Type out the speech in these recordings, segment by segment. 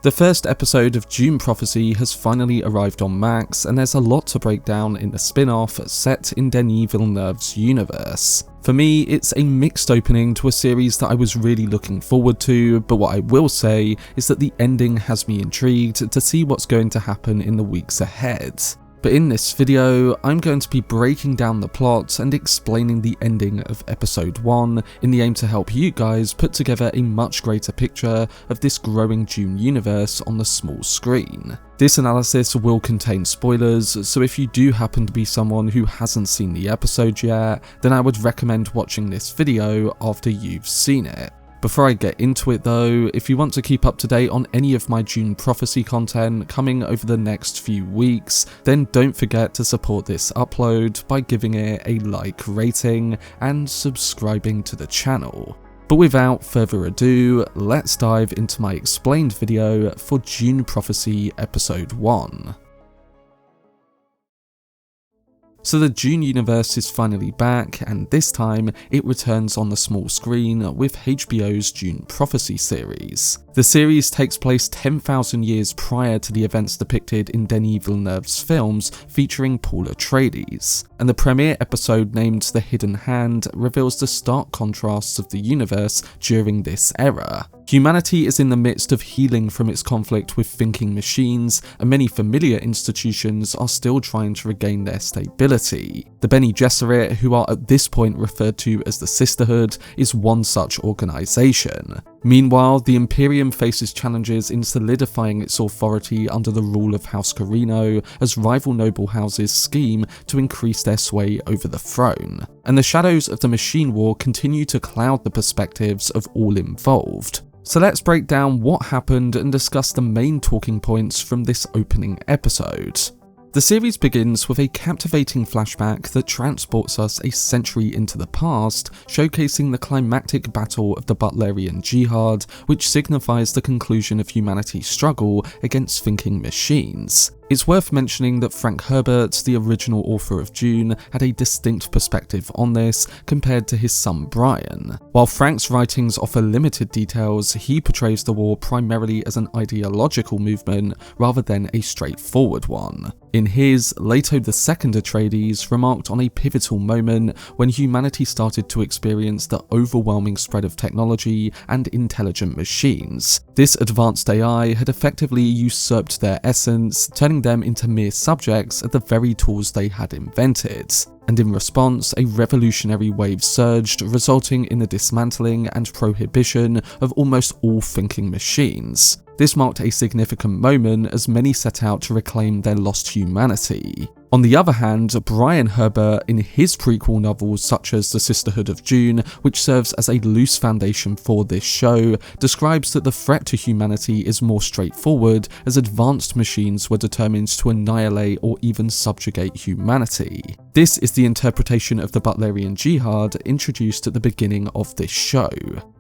The first episode of Dune Prophecy has finally arrived on Max, and there's a lot to break down in the spin-off set in Denis Villeneuve's universe. For me, it's a mixed opening to a series that I was really looking forward to, but what I will say is that the ending has me intrigued to see what's going to happen in the weeks ahead. But in this video, I'm going to be breaking down the plot and explaining the ending of episode 1 in the aim to help you guys put together a much greater picture of this growing Dune universe on the small screen. This analysis will contain spoilers, so if you do happen to be someone who hasn't seen the episode yet, then I would recommend watching this video after you've seen it. Before I get into it though, if you want to keep up to date on any of my Dune Prophecy content coming over the next few weeks, then don't forget to support this upload by giving it a like rating and subscribing to the channel. But without further ado, let's dive into my explained video for Dune Prophecy Episode 1. So the Dune universe is finally back, and this time it returns on the small screen with HBO's Dune Prophecy series. The series takes place 10,000 years prior to the events depicted in Denis Villeneuve's films featuring Paul Atreides, and the premiere episode named The Hidden Hand reveals the stark contrasts of the universe during this era. Humanity is in the midst of healing from its conflict with thinking machines, and many familiar institutions are still trying to regain their stability. The Bene Gesserit, who are at this point referred to as the Sisterhood, is one such organisation. Meanwhile, the Imperium faces challenges in solidifying its authority under the rule of House Carino as rival noble houses scheme to increase their sway over the throne. And the shadows of the Machine War continue to cloud the perspectives of all involved. So let's break down what happened and discuss the main talking points from this opening episode. The series begins with a captivating flashback that transports us a century into the past, showcasing the climactic battle of the Butlerian Jihad, which signifies the conclusion of humanity's struggle against thinking machines. It's worth mentioning that Frank Herbert, the original author of Dune, had a distinct perspective on this compared to his son Brian. While Frank's writings offer limited details, he portrays the war primarily as an ideological movement rather than a straightforward one. In his, Leto II Atreides remarked on a pivotal moment when humanity started to experience the overwhelming spread of technology and intelligent machines. This advanced AI had effectively usurped their essence, turning them into mere subjects of the very tools they had invented. And in response, a revolutionary wave surged, resulting in the dismantling and prohibition of almost all thinking machines. This marked a significant moment as many set out to reclaim their lost humanity. On the other hand, Brian Herbert, in his prequel novels such as The Sisterhood of Dune, which serves as a loose foundation for this show, describes that the threat to humanity is more straightforward as advanced machines were determined to annihilate or even subjugate humanity. This is the interpretation of the Butlerian Jihad introduced at the beginning of this show.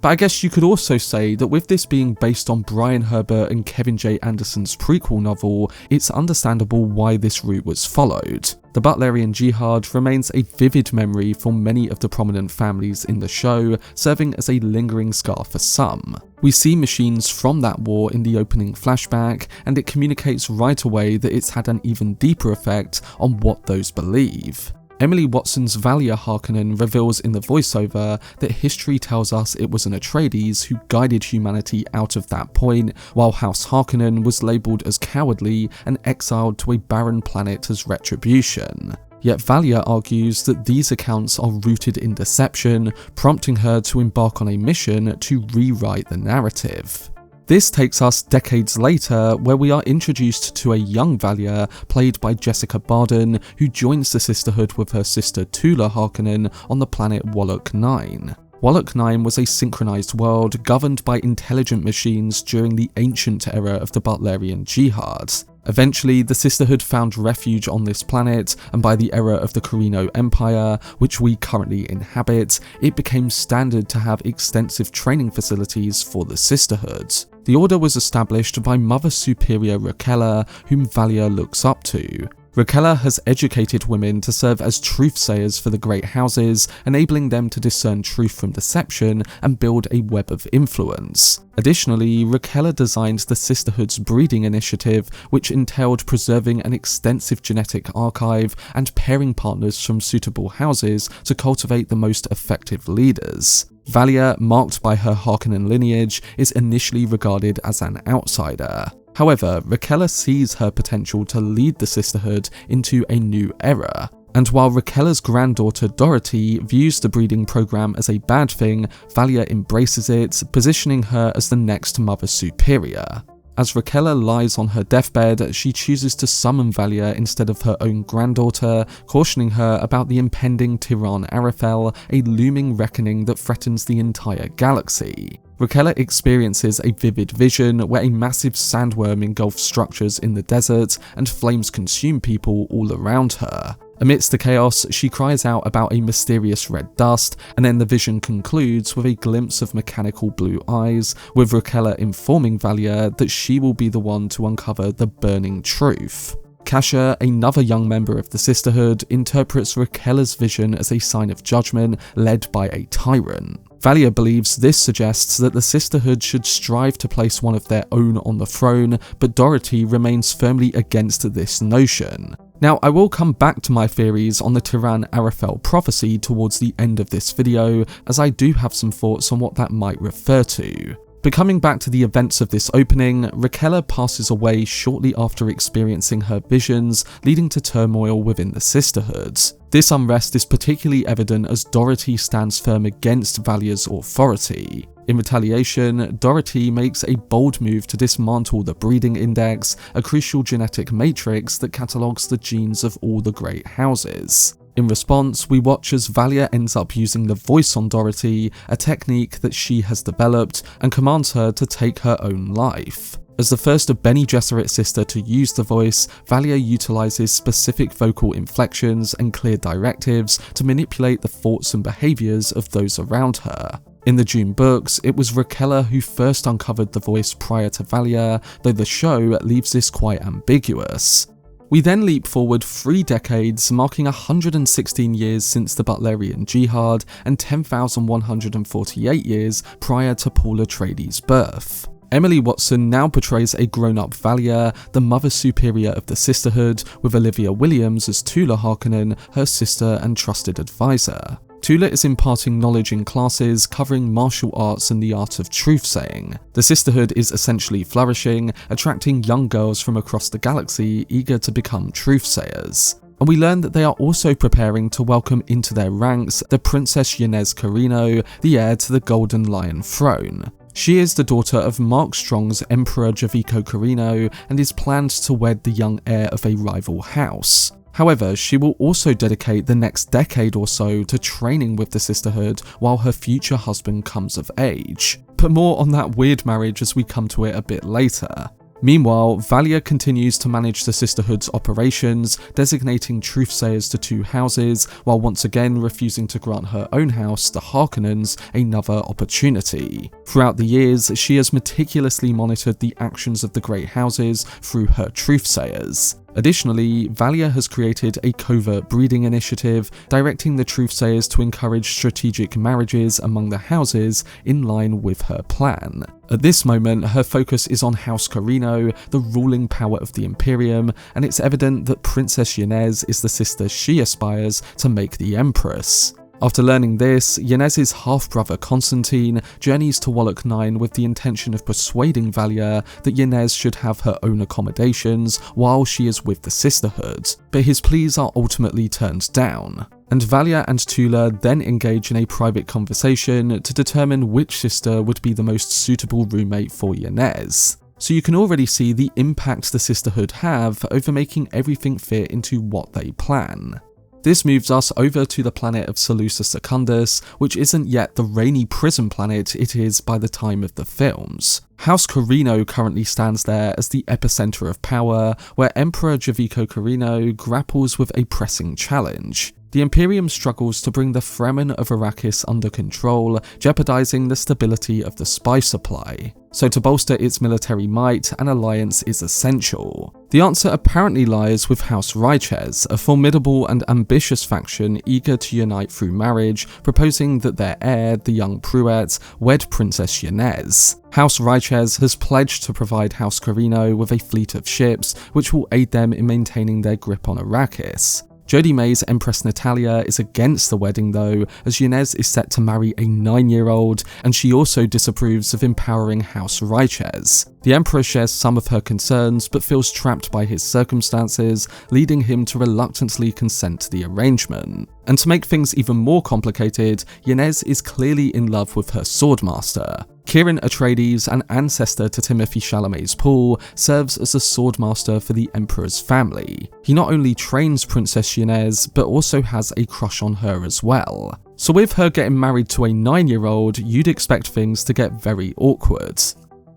But I guess you could also say that with this being based on Brian Herbert and Kevin J. Anderson's prequel novel, it's understandable why this route was followed. The Butlerian Jihad remains a vivid memory for many of the prominent families in the show, serving as a lingering scar for some. We see machines from that war in the opening flashback, and it communicates right away that it's had an even deeper effect on what those believe. Emily Watson's Valia Harkonnen reveals in the voiceover that history tells us it was an Atreides who guided humanity out of that point, while House Harkonnen was labelled as cowardly and exiled to a barren planet as retribution. Yet Valia argues that these accounts are rooted in deception, prompting her to embark on a mission to rewrite the narrative. This takes us decades later, where we are introduced to a young Valia, played by Jessica Barden, who joins the Sisterhood with her sister Tula Harkonnen on the planet Wallach 9. Wallach 9 was a synchronized world governed by intelligent machines during the ancient era of the Butlerian Jihad. Eventually, the Sisterhood found refuge on this planet, and by the era of the Carino Empire, which we currently inhabit, it became standard to have extensive training facilities for the Sisterhood. The order was established by Mother Superior Rakella, whom Valia looks up to. Rachella has educated women to serve as truthsayers for the great houses, enabling them to discern truth from deception and build a web of influence. Additionally, Rachella designed the Sisterhood's breeding initiative, which entailed preserving an extensive genetic archive and pairing partners from suitable houses to cultivate the most effective leaders. Valia, marked by her Harkonnen lineage, is initially regarded as an outsider. However, Rachella sees her potential to lead the Sisterhood into a new era. And while Rachella's granddaughter Dorothy views the breeding program as a bad thing, Valia embraces it, positioning her as the next Mother Superior. As Rachella lies on her deathbed, she chooses to summon Valia instead of her own granddaughter, cautioning her about the impending Tiran-Arafel, a looming reckoning that threatens the entire galaxy. Rachella experiences a vivid vision where a massive sandworm engulfs structures in the desert and flames consume people all around her. Amidst the chaos, she cries out about a mysterious red dust, and then the vision concludes with a glimpse of mechanical blue eyes, with Rachella informing Valia that she will be the one to uncover the burning truth. Kasha, another young member of the Sisterhood, interprets Rachella's vision as a sign of judgment led by a tyrant. Valia believes this suggests that the Sisterhood should strive to place one of their own on the throne, but Dorothy remains firmly against this notion. Now, I will come back to my theories on the Tiran-Arafel prophecy towards the end of this video, as I do have some thoughts on what that might refer to. But coming back to the events of this opening, Rachella passes away shortly after experiencing her visions, leading to turmoil within the Sisterhood. This unrest is particularly evident as Dorothy stands firm against Valia's authority. In retaliation, Dorothy makes a bold move to dismantle the breeding index, a crucial genetic matrix that catalogues the genes of all the great houses. In response, we watch as Valia ends up using the voice on Dorothy, a technique that she has developed, and commands her to take her own life. As the first of Bene Gesserit sister to use the voice, Valia utilizes specific vocal inflections and clear directives to manipulate the thoughts and behaviors of those around her. In the Dune books, it was Rachella who first uncovered the voice prior to Valia, though the show leaves this quite ambiguous. We then leap forward 3 decades, marking 116 years since the Butlerian Jihad and 10,148 years prior to Paul Atreides' birth. Emily Watson now portrays a grown-up Valia, the Mother Superior of the Sisterhood, with Olivia Williams as Tula Harkonnen, her sister and trusted advisor. Tula is imparting knowledge in classes covering martial arts and the art of truth-saying. The Sisterhood is essentially flourishing, attracting young girls from across the galaxy eager to become truthsayers. And we learn that they are also preparing to welcome into their ranks the Princess Ynez Carino, the heir to the Golden Lion throne. She is the daughter of Mark Strong's Emperor Javico Carino and is planned to wed the young heir of a rival house. However, she will also dedicate the next decade or so to training with the Sisterhood while her future husband comes of age. But more on that weird marriage as we come to it a bit later. Meanwhile, Valia continues to manage the Sisterhood's operations, designating truthsayers to 2 houses, while once again refusing to grant her own house, the Harkonnens, another opportunity. Throughout the years, she has meticulously monitored the actions of the great houses through her truthsayers. Additionally, Valia has created a covert breeding initiative, directing the truthsayers to encourage strategic marriages among the houses in line with her plan. At this moment, her focus is on House Carino, the ruling power of the Imperium, and it's evident that Princess Ynez is the sister she aspires to make the Empress. After learning this, Ynez's half-brother Constantine journeys to Wallach 9 with the intention of persuading Valia that Ynez should have her own accommodations while she is with the Sisterhood, but his pleas are ultimately turned down. And Valia and Tula then engage in a private conversation to determine which sister would be the most suitable roommate for Ynez. So you can already see the impact the Sisterhood have over making everything fit into what they plan. This moves us over to the planet of Seleucus Secundus, which isn't yet the rainy prison planet it is by the time of the films. House Carino currently stands there as the epicenter of power, where Emperor Javico Carino grapples with a pressing challenge. The Imperium struggles to bring the Fremen of Arrakis under control, jeopardizing the stability of the spice supply. so to bolster its military might, an alliance is essential. The answer apparently lies with House Richese, a formidable and ambitious faction eager to unite through marriage, proposing that their heir, the young Pruett, wed Princess Ynez. House Richese has pledged to provide House Carino with a fleet of ships, which will aid them in maintaining their grip on Arrakis. Jodie May's Empress Natalia is against the wedding though, as Ynez is set to marry a 9-year-old, and she also disapproves of empowering House Richese. The Emperor shares some of her concerns, but feels trapped by his circumstances, leading him to reluctantly consent to the arrangement. And to make things even more complicated, Ynez is clearly in love with her swordmaster. Keiran Atreides, an ancestor to Timothée Chalamet's Paul, serves as a swordmaster for the Emperor's family. He not only trains Princess Ynez, but also has a crush on her as well. So with her getting married to a 9-year-old, you'd expect things to get very awkward.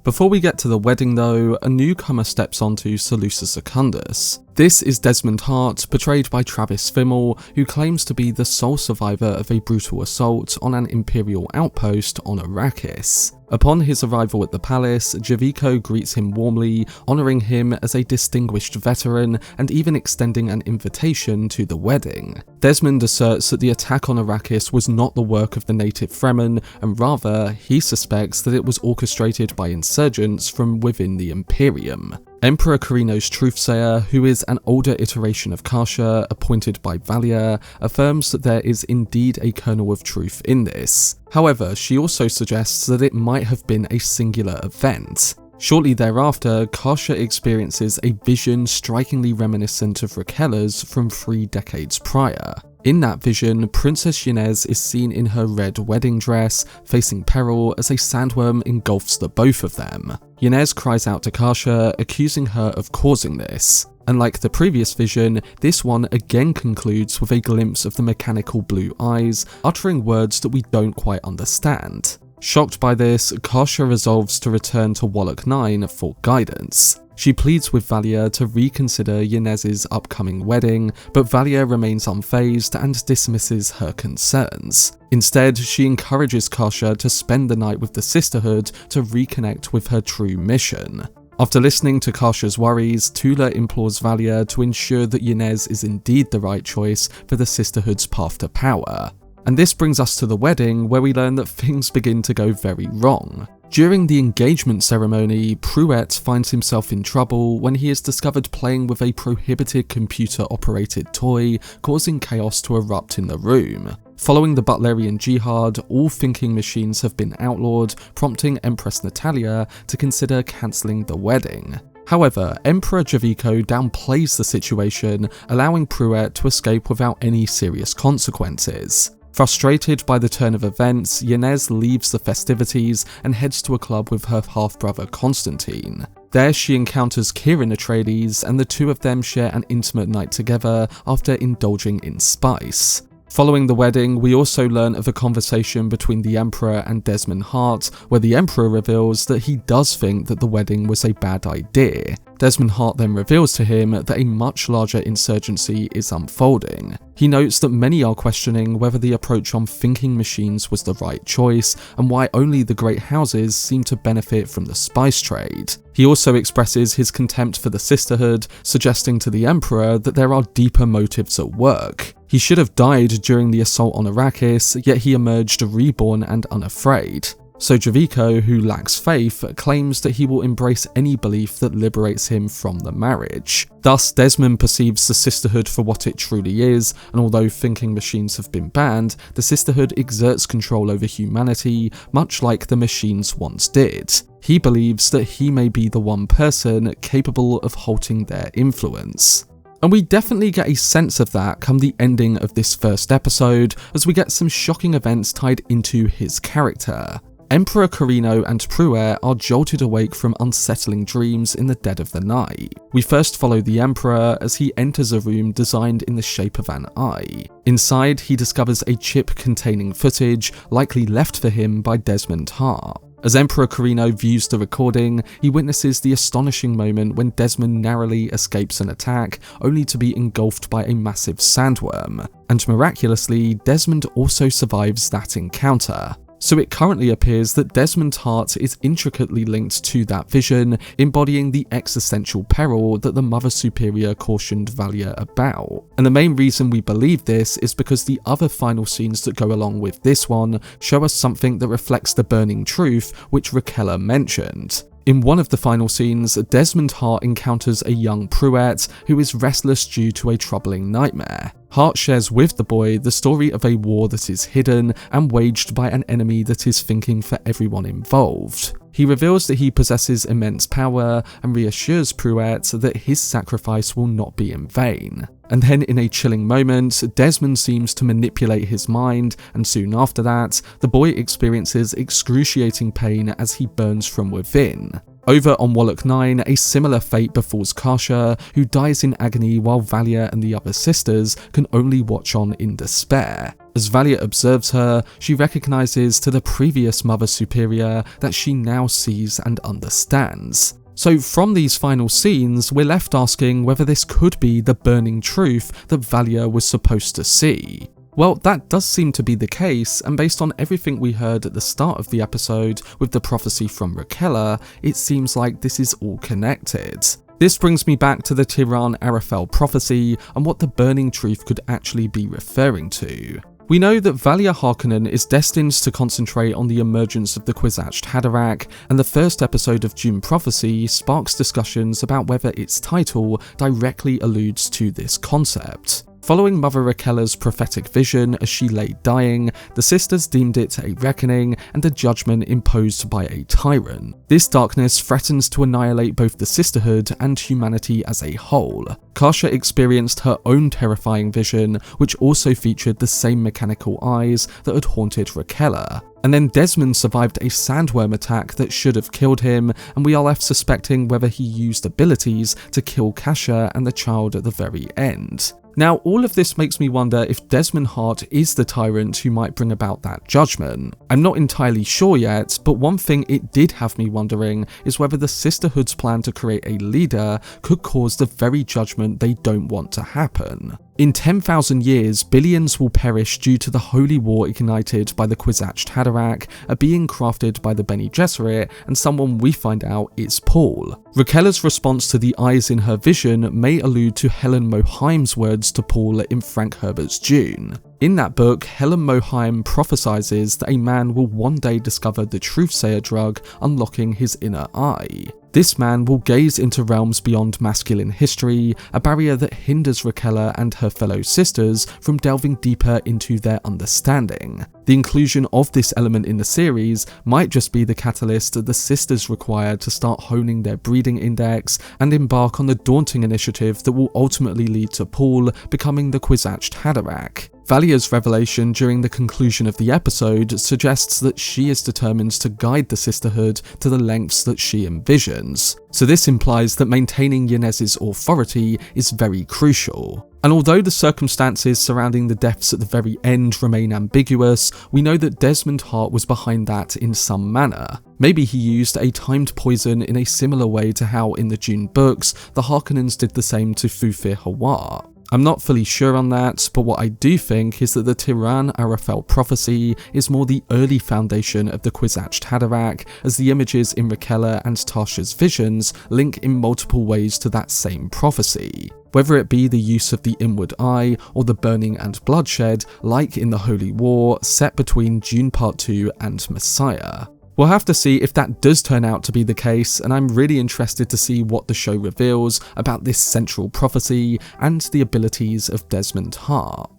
Before we get to the wedding though, a newcomer steps onto Seleucus Secundus. This is Desmond Hart, portrayed by Travis Fimmel, who claims to be the sole survivor of a brutal assault on an Imperial outpost on Arrakis. Upon his arrival at the palace, Javico greets him warmly, honouring him as a distinguished veteran and even extending an invitation to the wedding. Desmond asserts that the attack on Arrakis was not the work of the native Fremen, and rather, he suspects that it was orchestrated by insurgents from within the Imperium. Emperor Carino's Truthsayer, who is an older iteration of Kasha, appointed by Valia, affirms that there is indeed a kernel of truth in this. However, she also suggests that it might have been a singular event. Shortly thereafter, Kasha experiences a vision strikingly reminiscent of Raquel's from 3 decades prior. In that vision, Princess Ynez is seen in her red wedding dress, facing peril as a sandworm engulfs the both of them. Ynez cries out to Kasha, accusing her of causing this. Unlike the previous vision, this one again concludes with a glimpse of the mechanical blue eyes, uttering words that we don't quite understand. Shocked by this, Kasha resolves to return to Wallach 9 for guidance. She pleads with Valia to reconsider Ynez's upcoming wedding, but Valia remains unfazed and dismisses her concerns. Instead, she encourages Kasha to spend the night with the sisterhood to reconnect with her true mission. After listening to Kasha's worries, Tula implores Valia to ensure that Ynez is indeed the right choice for the sisterhood's path to power. And this brings us to the wedding, where we learn that things begin to go very wrong. During the engagement ceremony, Pruett finds himself in trouble when he is discovered playing with a prohibited computer-operated toy, causing chaos to erupt in the room. Following the Butlerian Jihad, all thinking machines have been outlawed, prompting Empress Natalia to consider cancelling the wedding. However, Emperor Javico downplays the situation, allowing Pruett to escape without any serious consequences. Frustrated by the turn of events, Ynez leaves the festivities and heads to a club with her half-brother Constantine. There she encounters Keiran Atreides, and the two of them share an intimate night together after indulging in spice. Following the wedding, we also learn of a conversation between the Emperor and Desmond Hart, where the Emperor reveals that he does think that the wedding was a bad idea. Desmond Hart then reveals to him that a much larger insurgency is unfolding. He notes that many are questioning whether the approach on thinking machines was the right choice, and why only the great houses seem to benefit from the spice trade. He also expresses his contempt for the sisterhood, suggesting to the Emperor that there are deeper motives at work. He should have died during the assault on Arrakis, yet he emerged reborn and unafraid. So Javico, who lacks faith, claims that he will embrace any belief that liberates him from the marriage. Thus, Desmond perceives the sisterhood for what it truly is, and although thinking machines have been banned, the sisterhood exerts control over humanity, much like the machines once did. He believes that he may be the one person capable of halting their influence. And we definitely get a sense of that come the ending of this first episode, as we get some shocking events tied into his character. Emperor Carino and Pruett are jolted awake from unsettling dreams in the dead of the night. We first follow the Emperor as he enters a room designed in the shape of an eye. Inside, he discovers a chip containing footage, likely left for him by Desmond Hart. As Emperor Carino views the recording, he witnesses the astonishing moment when Desmond narrowly escapes an attack, only to be engulfed by a massive sandworm. And miraculously, Desmond also survives that encounter. So it currently appears that Desmond Hart is intricately linked to that vision, embodying the existential peril that the Mother Superior cautioned Valia about. And the main reason we believe this is because the other final scenes that go along with this one show us something that reflects the burning truth which Rakella mentioned. In one of the final scenes, Desmond Hart encounters a young Pruett who is restless due to a troubling nightmare. Hart shares with the boy the story of a war that is hidden and waged by an enemy that is thinking for everyone involved. He reveals that he possesses immense power and reassures Pruett that his sacrifice will not be in vain. And then in a chilling moment, Desmond seems to manipulate his mind, and soon after that, the boy experiences excruciating pain as he burns from within. Over on Wallach 9, a similar fate befalls Kasha, who dies in agony while Valia and the other sisters can only watch on in despair. As Valia observes her, she recognizes to the previous Mother Superior that she now sees and understands. So from these final scenes, we're left asking whether this could be the burning truth that Valia was supposed to see. Well, that does seem to be the case, and based on everything we heard at the start of the episode with the prophecy from Rakella, it seems like this is all connected. This brings me back to the Tiran-Arafel prophecy and what the burning truth could actually be referring to. We know that Valia Harkonnen is destined to concentrate on the emergence of the Kwisatz Haderach, and the first episode of Dune Prophecy sparks discussions about whether its title directly alludes to this concept. Following Mother Rakella's prophetic vision as she lay dying, the sisters deemed it a reckoning and a judgment imposed by a tyrant. This darkness threatens to annihilate both the sisterhood and humanity as a whole. Kasha experienced her own terrifying vision, which also featured the same mechanical eyes that had haunted Rakella. And then Desmond survived a sandworm attack that should have killed him, and we are left suspecting whether he used abilities to kill Kasha and the child at the very end. Now, all of this makes me wonder if Desmond Hart is the tyrant who might bring about that judgment. I'm not entirely sure yet, but one thing it did have me wondering is whether the Sisterhood's plan to create a leader could cause the very judgment they don't want to happen. In 10,000 years, billions will perish due to the holy war ignited by the Kwisatz Haderach, a being crafted by the Bene Gesserit, and someone we find out is Paul. Rakella's response to the eyes in her vision may allude to Helen Mohiam's words to Paul in Frank Herbert's Dune. In that book, Helen Mohiam prophesies that a man will one day discover the Truthsayer drug, unlocking his inner eye. This man will gaze into realms beyond masculine history, a barrier that hinders Rakella and her fellow sisters from delving deeper into their understanding. The inclusion of this element in the series might just be the catalyst the sisters require to start honing their breeding index and embark on the daunting initiative that will ultimately lead to Paul becoming the Kwisatz Haderach. Valia's revelation during the conclusion of the episode suggests that she is determined to guide the sisterhood to the lengths that she envisions. So this implies that maintaining Ynez's authority is very crucial. And although the circumstances surrounding the deaths at the very end remain ambiguous, we know that Desmond Hart was behind that in some manner. Maybe he used a timed poison in a similar way to how in the Dune books, the Harkonnens did the same to Thufir Hawat. I'm not fully sure on that, but what I do think is that the Tiran-Arafel prophecy is more the early foundation of the Kwisatz Haderach, as the images in Rakella and Tasha's visions link in multiple ways to that same prophecy. Whether it be the use of the inward eye or the burning and bloodshed, like in the Holy War set between Dune Part 2 and Messiah. We'll have to see if that does turn out to be the case, and I'm really interested to see what the show reveals about this central prophecy and the abilities of Desmond Hart.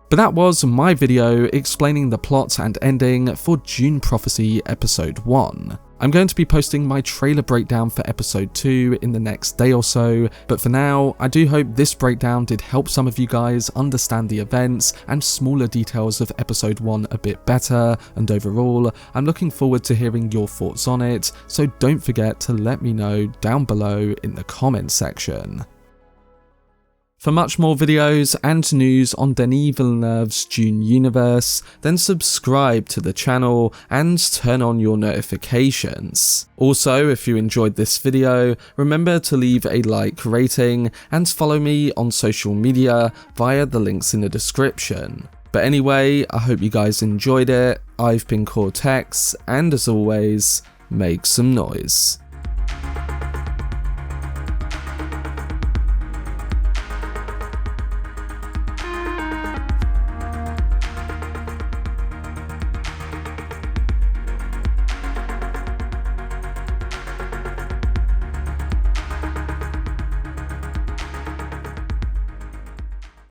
But that was my video explaining the plot and ending for Dune Prophecy Episode 1. I'm going to be posting my trailer breakdown for Episode 2 in the next day or so, but for now, I do hope this breakdown did help some of you guys understand the events and smaller details of Episode 1 a bit better, and overall, I'm looking forward to hearing your thoughts on it, so don't forget to let me know down below in the comments section. For much more videos and news on Denis Villeneuve's Dune universe, then subscribe to the channel and turn on your notifications. Also, if you enjoyed this video, remember to leave a like rating and follow me on social media via the links in the description. But anyway, I hope you guys enjoyed it. I've been Cortex, and as always, make some noise.